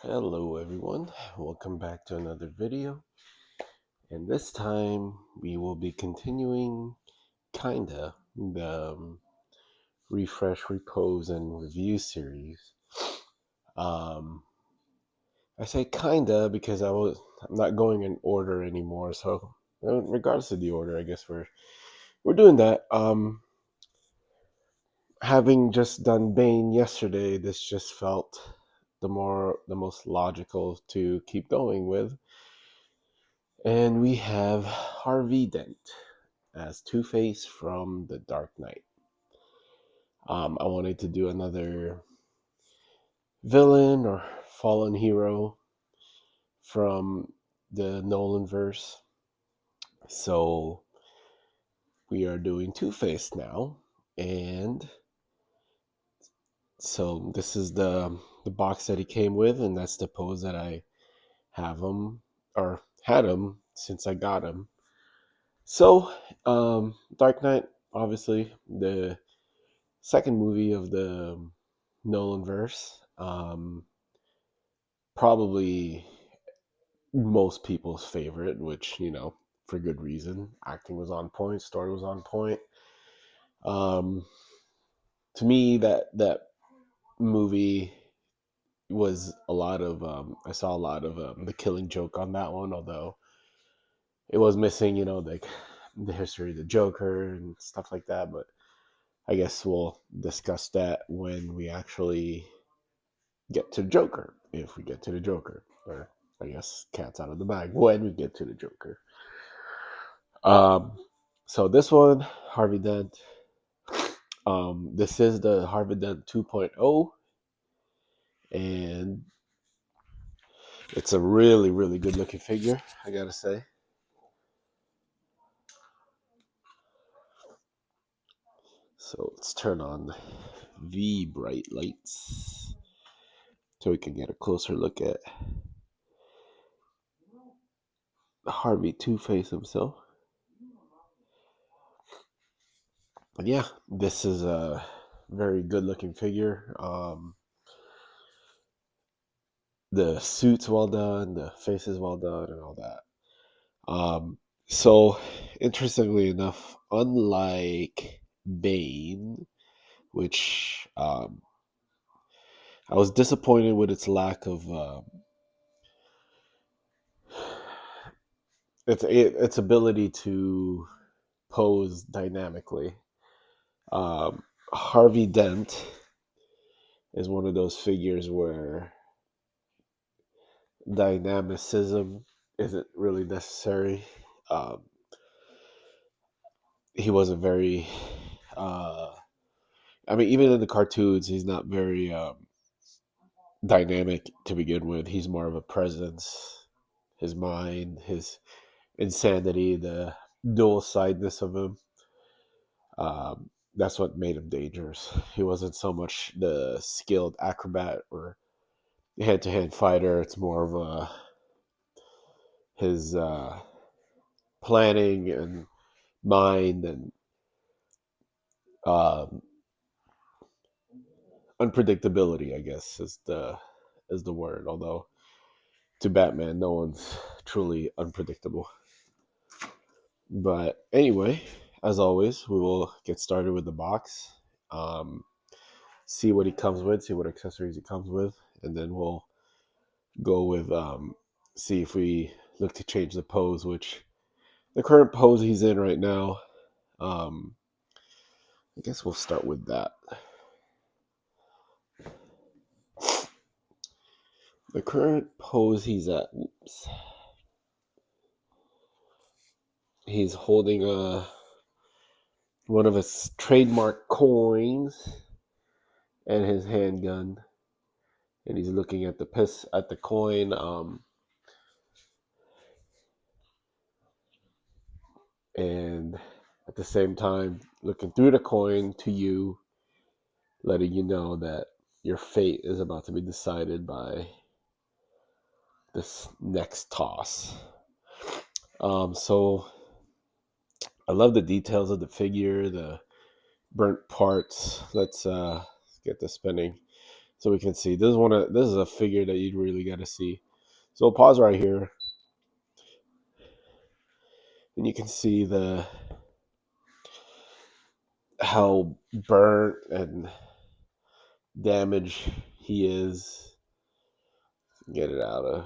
Hello everyone, welcome back to another video, and this time we will be continuing kinda the refresh, repose, and review series. um I say kinda because I'm not going in order anymore, so regardless of the order, I guess we're doing that. Having just done Bane yesterday, this just felt the most logical to keep going with. And we have Harvey Dent as Two-Face from The Dark Knight. I wanted to do another villain or fallen hero from the Nolan verse. So we are doing Two-Face now. And so this is the box that he came with, and that's the pose that I have him or had him since I got him. So, Dark Knight, obviously the second movie of the Nolan verse. Probably most people's favorite, which, for good reason. Acting was on point, story was on point. Um, to me, that movie was a lot of. I saw a lot of the Killing Joke on that one, although it was missing, like the history of the Joker and stuff like that. But I guess we'll discuss that when we actually get to Joker, if we get to the Joker, or I guess cat's out of the bag when we get to the Joker. Um, so this one, Harvey Dent. This is the Harvet Dent 2.0, and it's a really, really good looking figure, I gotta say. So let's turn on the bright lights so we can get a closer look at Harvey Two-Face himself. But yeah, this is a very good looking figure. The suit's well done, the face is well done, and all that. So interestingly enough, unlike Bane, which I was disappointed with its lack of its ability to pose dynamically. Harvey Dent is one of those figures where dynamicism isn't really necessary. Um, he wasn't very. I mean, even in the cartoons, he's not very dynamic to begin with. He's more of a presence. His mind, his insanity, the dual sideness of him. That's what made him dangerous. He wasn't so much the skilled acrobat or hand-to-hand fighter. It's more of his planning and mind and um, unpredictability, I guess, is the word. Although to Batman, no one's truly unpredictable. But anyway, as always, we will get started with the box. Um, See what he comes with, see what accessories he comes with, and then we'll go with see if we look to change the pose, which the current pose he's in right now. Um, I guess we'll start with that. The current pose he's at. Oops. He's holding one of his trademark coins and his handgun, and he's looking at the coin. And at the same time looking through the coin to you, letting you know that your fate is about to be decided by this next toss. So I love the details of the figure, the burnt parts. Let's get this spinning. so we can see. This is a figure that you really got to see. So we'll pause right here, and you can see the how burnt and damaged he is. Get it out of.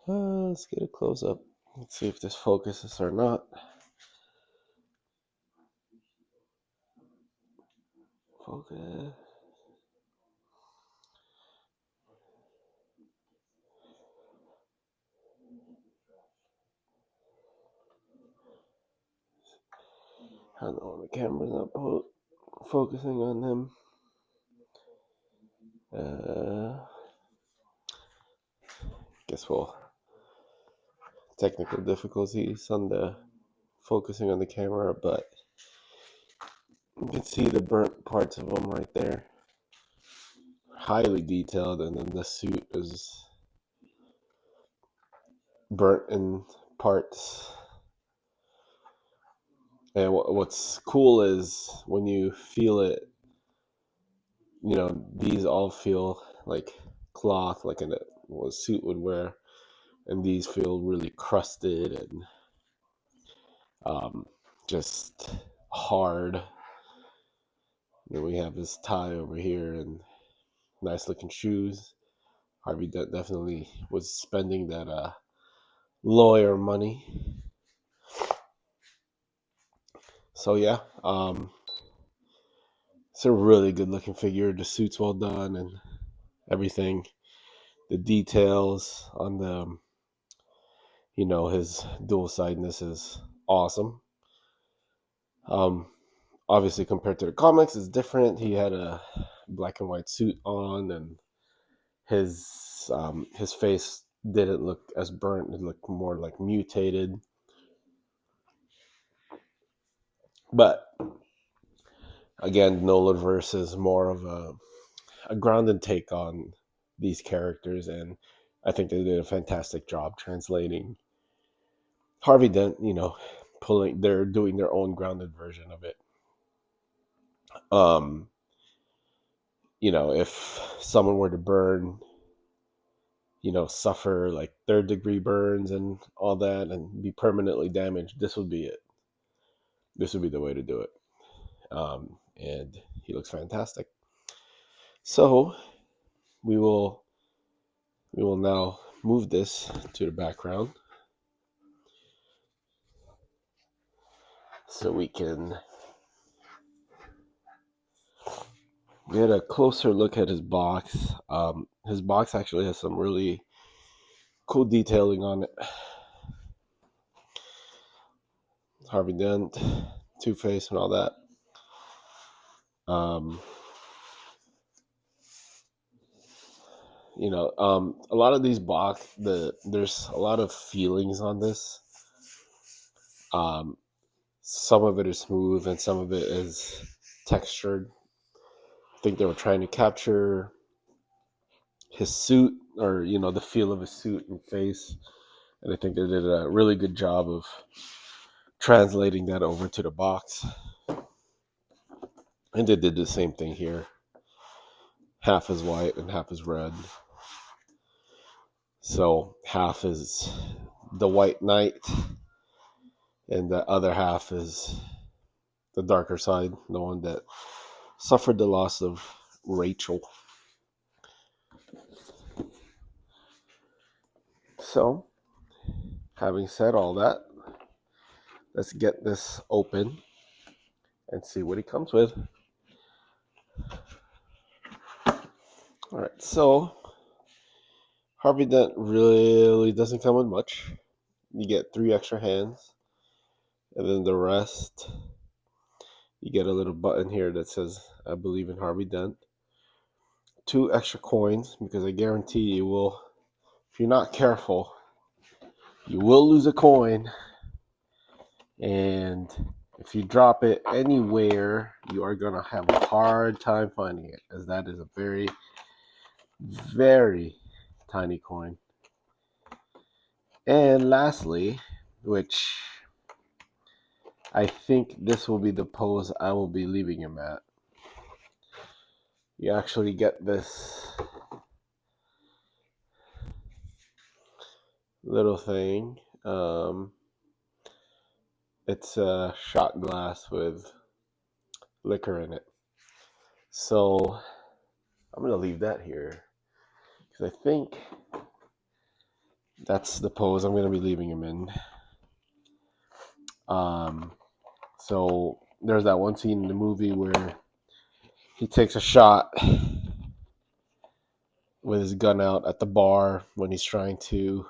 Let's get a close up. Let's see if this focuses or not. Focus. I don't know, the camera's not focusing on him. Guess we'll technical difficulties on the focusing on the camera, but you can see the burnt parts of them right there. Highly detailed, and then the suit is burnt in parts. And what's cool is when you feel it, these all feel like cloth, like a suit would wear, and these feel really crusted and just hard. Then we have his tie over here and nice looking shoes. Harvey definitely was spending that lawyer money. So yeah, it's a really good looking figure. The suit's well done and everything. The details on the his dual sideness is awesome. Obviously compared to the comics, it's different. He had a black and white suit on, and his face didn't look as burnt. It looked more like mutated. But again, Nolaverse is more of a grounded take on these characters, and I think they did a fantastic job translating Harvey Dent. They're doing their own grounded version of it. Um, if someone were to burn, suffer like third degree burns and all that and be permanently damaged, this would be it. This would be the way to do it. And he looks fantastic. So we will now move this to the background so we can get a closer look at his box. His box actually has some really cool detailing on it. Harvey Dent, Two-Face, and all that. A lot of these box, there's a lot of feelings on this. Some of it is smooth and some of it is textured. I think they were trying to capture his suit, or the feel of his suit and face, and I think they did a really good job of translating that over to the box. And they did the same thing here. Half is white and half is red. So half is the White Knight, and the other half is the darker side, the one that suffered the loss of Rachel. So, having said all that, let's get this open and see what he comes with. All right, so Harvey Dent really doesn't come with much. You get 3 extra hands, and then the rest, you get a little button here that says, I believe in Harvey Dent. 2 extra coins, because I guarantee you will, if you're not careful, you will lose a coin. And if you drop it anywhere, you are going to have a hard time finding it, as that is a very, very tiny coin. And lastly, which I think this will be the pose I will be leaving him at. You actually get this little thing. It's a shot glass with liquor in it. So I'm going to leave that here because I think that's the pose I'm going to be leaving him in. So there's that one scene in the movie where he takes a shot with his gun out at the bar when he's trying to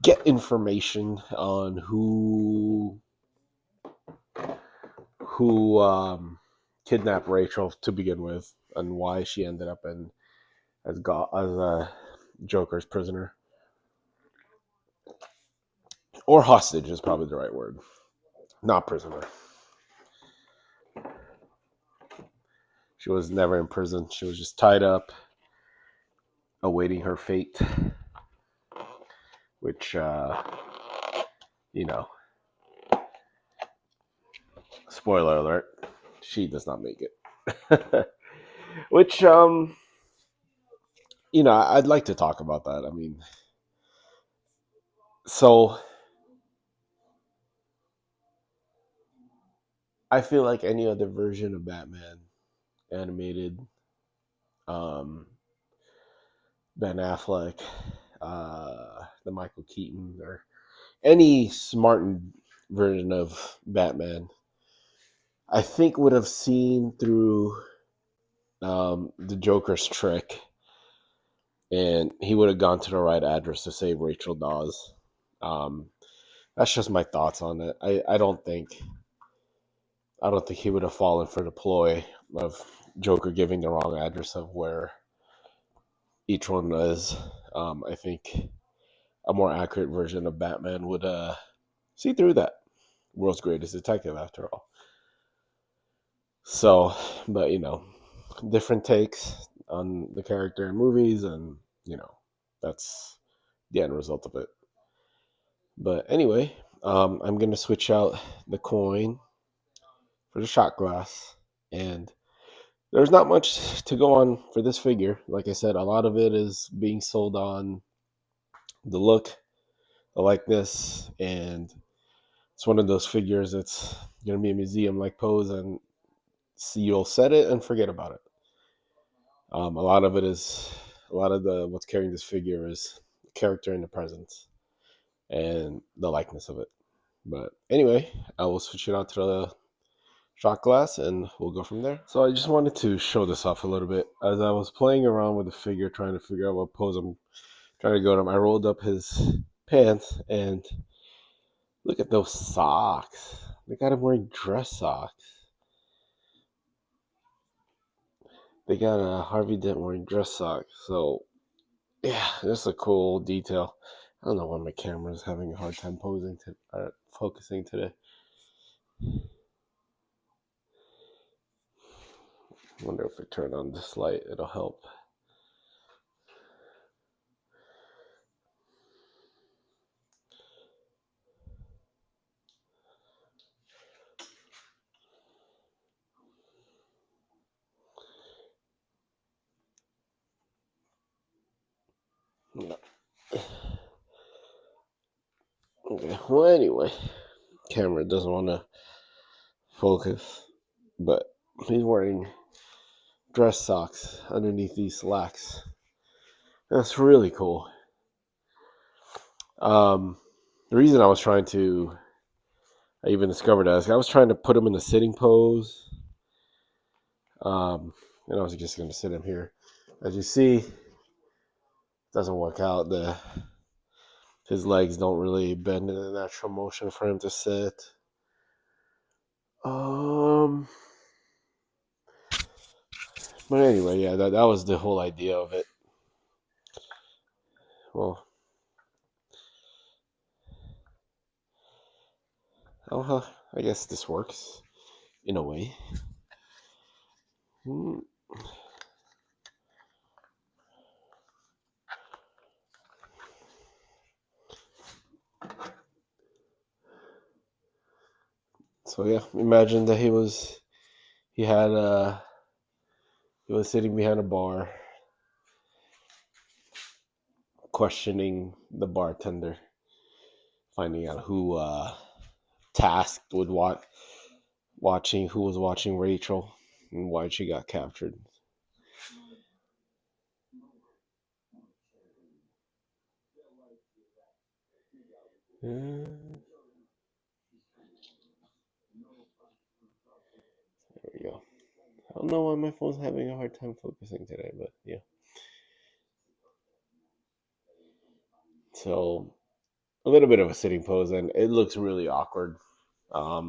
get information on who kidnapped Rachel to begin with and why she ended up as a Joker's prisoner, or hostage is probably the right word, not prisoner. She was never in prison. She was just tied up, awaiting her fate, which, you know, spoiler alert, she does not make it. Which, I'd like to talk about that. I mean, so I feel like any other version of Batman, animated, um, Ben Affleck, the Michael Keaton, or any smart version of Batman, I think would have seen through the Joker's trick, and he would have gone to the right address to save Rachel Dawes. That's just my thoughts on it. I don't think he would have fallen for the ploy of Joker giving the wrong address of where each one is. I think a more accurate version of Batman would see through that. World's greatest detective, after all. So, but different takes on the character in movies, and that's the end result of it. But anyway, I'm gonna switch out the coin for the shot glass, and there's not much to go on for this figure. Like I said, a lot of it is being sold on the look, the likeness, and it's one of those figures that's gonna be a museum-like pose, and you'll set it and forget about it. A lot of the what's carrying this figure is the character and the presence and the likeness of it. But anyway, I will switch it out to the shot glass and we'll go from there. So I just wanted to show this off a little bit. As I was playing around with the figure, trying to figure out what pose I'm trying to go to him, I rolled up his pants and look at those socks. They got him wearing dress socks. They got a Harvey Dent wearing dress socks. So yeah, this is a cool detail. I don't know why my camera is having a hard time focusing today. I wonder if I turn on this light, it'll help. No. Okay, well, anyway, camera doesn't want to focus, but he's wearing dress socks underneath these slacks. That's really cool. The reason I even discovered that is I was trying to put him in a sitting pose, and I was just going to sit him here. As you see, it doesn't work out. His legs don't really bend in a natural motion for him to sit. But anyway, yeah, that was the whole idea of it. Well, I guess this works in a way. So yeah, imagine that he had he was sitting behind a bar, questioning the bartender, finding out who tasked with watching who was watching Rachel and why she got captured. There we go. I don't know why my phone's having a hard time focusing today, but yeah. So a little bit of a sitting pose, and it looks really awkward. I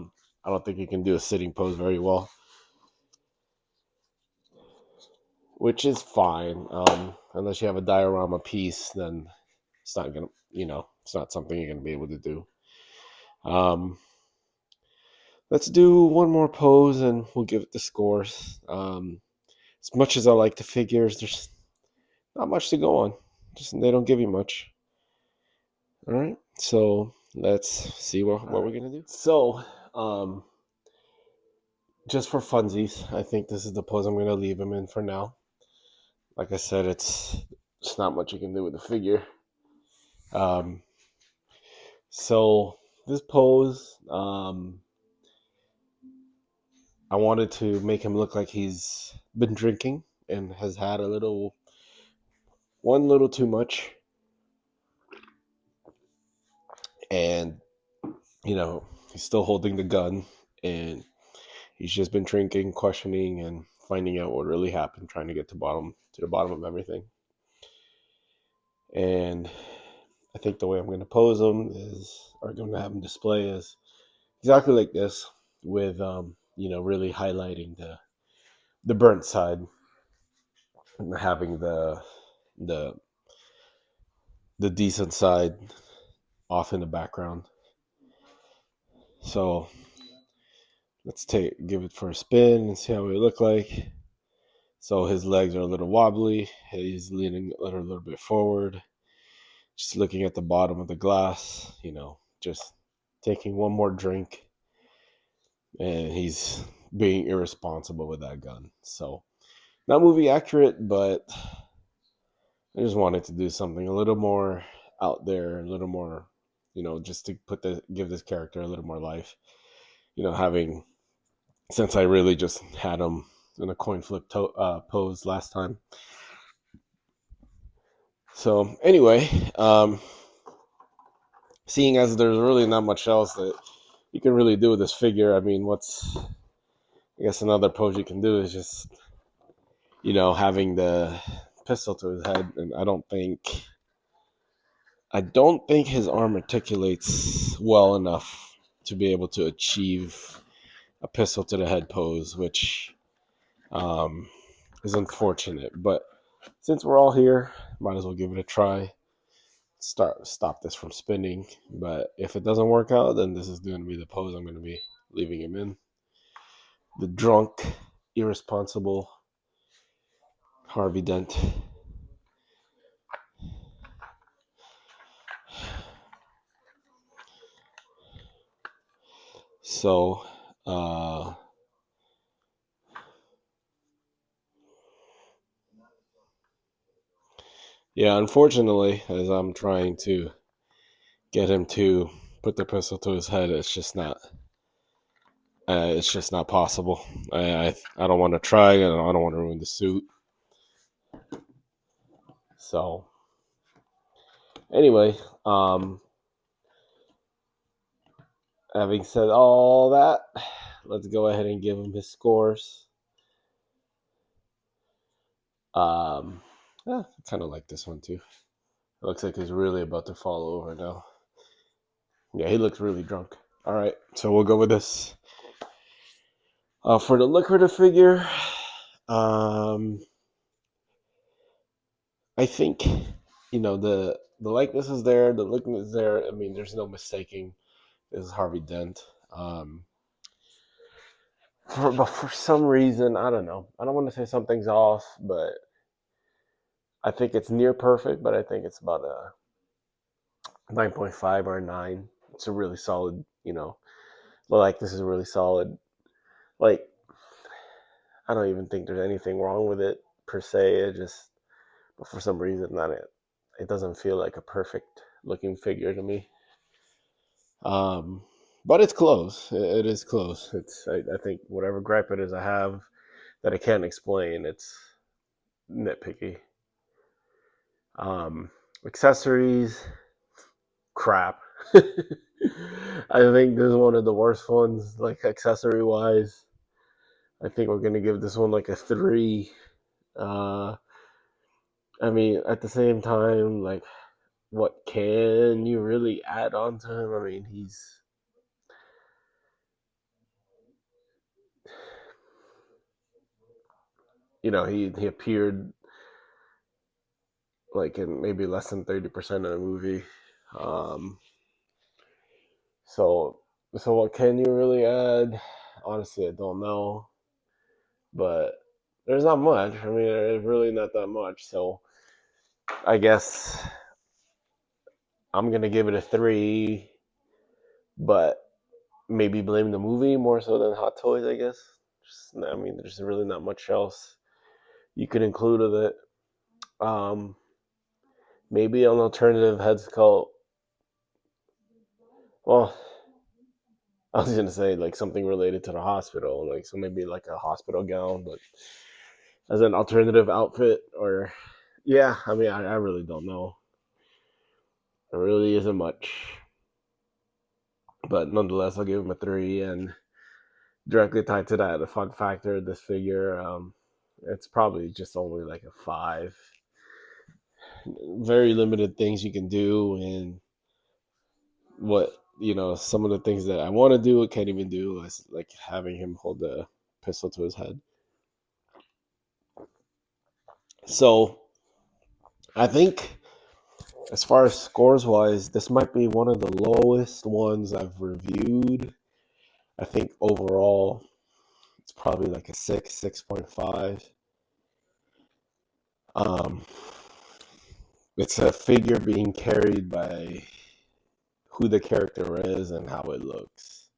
don't think you can do a sitting pose very well, which is fine. Unless you have a diorama piece, then it's not gonna, it's not something you're gonna be able to do. Um, let's do one more pose, and we'll give it the scores. As much as I like the figures, there's not much to go on. Just they don't give you much. All right, so let's see what we're gonna do. So, um, just for funsies, I think this is the pose I'm gonna leave him in for now. Like I said, it's not much you can do with the figure. Um, so this pose, I wanted to make him look like he's been drinking and has had one little too much, and he's still holding the gun, and he's just been drinking, questioning, and finding out what really happened, trying to get to the bottom of everything. And I think the way I'm going to pose him or going to have him display is exactly like this, with really highlighting the burnt side and having the the decent side off in the background. So let's give it for a spin and see how it look like. So his legs are a little wobbly. He's leaning a little bit forward, just looking at the bottom of the glass. Just taking one more drink, and he's being irresponsible with that gun. So not movie accurate, but I just wanted to do something a little more out there, a little more, just to give this character a little more life. Having since I really just had him in a coin flip pose last time. So anyway, seeing as there's really not much else that you can really do with this figure, I mean, I guess another pose you can do is just, having the pistol to his head, and I don't think his arm articulates well enough to be able to achieve a pistol to the head pose, which um, is unfortunate. But since we're all here, might as well give it a try. Stop this from spinning. But if it doesn't work out, then this is going to be the pose I'm going to be leaving him in. The drunk, irresponsible Harvey Dent. So, yeah, unfortunately, as I'm trying to get him to put the pistol to his head, it's just not possible. I don't want to try, and I don't want to ruin the suit. So anyway, having said all that, let's go ahead and give him his scores. Yeah, I kind of like this one too. It looks like he's really about to fall over now. Yeah, he looks really drunk. All right, so we'll go with this. For the lucrative figure, I think the likeness is there, the look is there. I mean, there's no mistaking this is Harvey Dent. But for some reason, I don't know. I don't want to say something's off, but I think it's near perfect. But I think it's about a 9.5 or a 9. It's a really solid, like this is really solid. Like, I don't even think there's anything wrong with it per se. It just, but for some reason, that it doesn't feel like a perfect looking figure to me. Um, but it's close. It is close. I think whatever gripe it is I have that I can't explain, it's nitpicky. Um, Accessories, crap. I think this is one of the worst ones, like accessory wise. I think we're gonna give this one like a 3. Uh, I mean, at the same time, like, what can you really add on to him? I mean, he appeared like in maybe less than 30% of the movie. Um, so so what can you really add? Honestly, I don't know, but there's not much. I mean, there's really not that much. So I guess I'm gonna give it a 3, but maybe blame the movie more so than Hot Toys. I guess. I mean, there's really not much else you could include with it. Um, Maybe an alternative head sculpt. Well, I was gonna say like something related to the hospital, like so maybe like a hospital gown, but as an alternative outfit, or yeah, I mean, I really don't know. There really isn't much, but nonetheless, I'll give him a 3. And directly tied to that, the fun factor of this figure, it's probably just only like a 5. Very limited things you can do, and what some of the things that I want to do, I can't even do, is like having him hold the pistol to his head. So I think, as far as scores wise, this might be one of the lowest ones I've reviewed. I think overall it's probably like a 6, 6.5. Um, it's a figure being carried by who the character is and how it looks.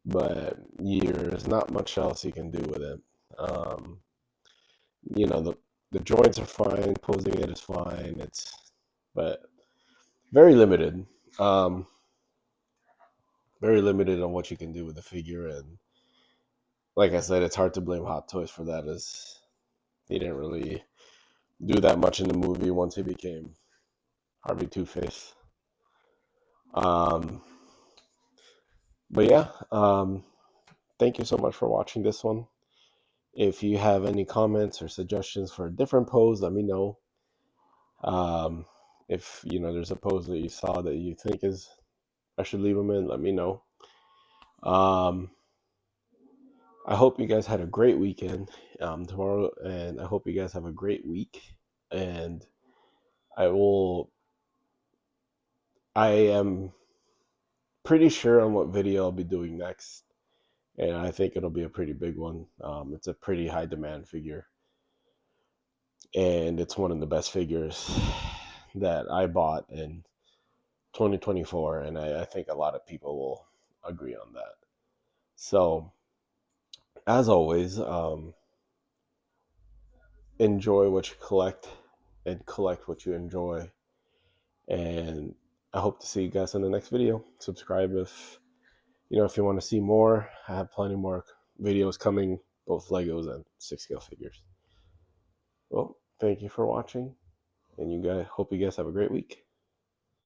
But there's not much else you can do with it. Um, the joints are fine, posing it is fine. But very limited. Um, Very limited on what you can do with the figure, and like I said, it's hard to blame Hot Toys for that, as he didn't really do that much in the movie once he became Harvey Two-Face. Um, but yeah, thank you so much for watching this one. If you have any comments or suggestions for a different pose, let me know. Um, if there's a pose that you saw that you think is I should leave them in, let me know. Um, I hope you guys had a great weekend tomorrow, and I hope you guys have a great week. And I will. I am pretty sure on what video I'll be doing next, and I think it'll be a pretty big one. It's a pretty high demand figure, and it's one of the best figures that I bought in 2024, and I think a lot of people will agree on that. So, as always, enjoy what you collect and collect what you enjoy. And I hope to see you guys in the next video. Subscribe if you want to see more. I have plenty more videos coming, both Legos and 6-scale figures. Well, thank you for watching, and hope you guys have a great week.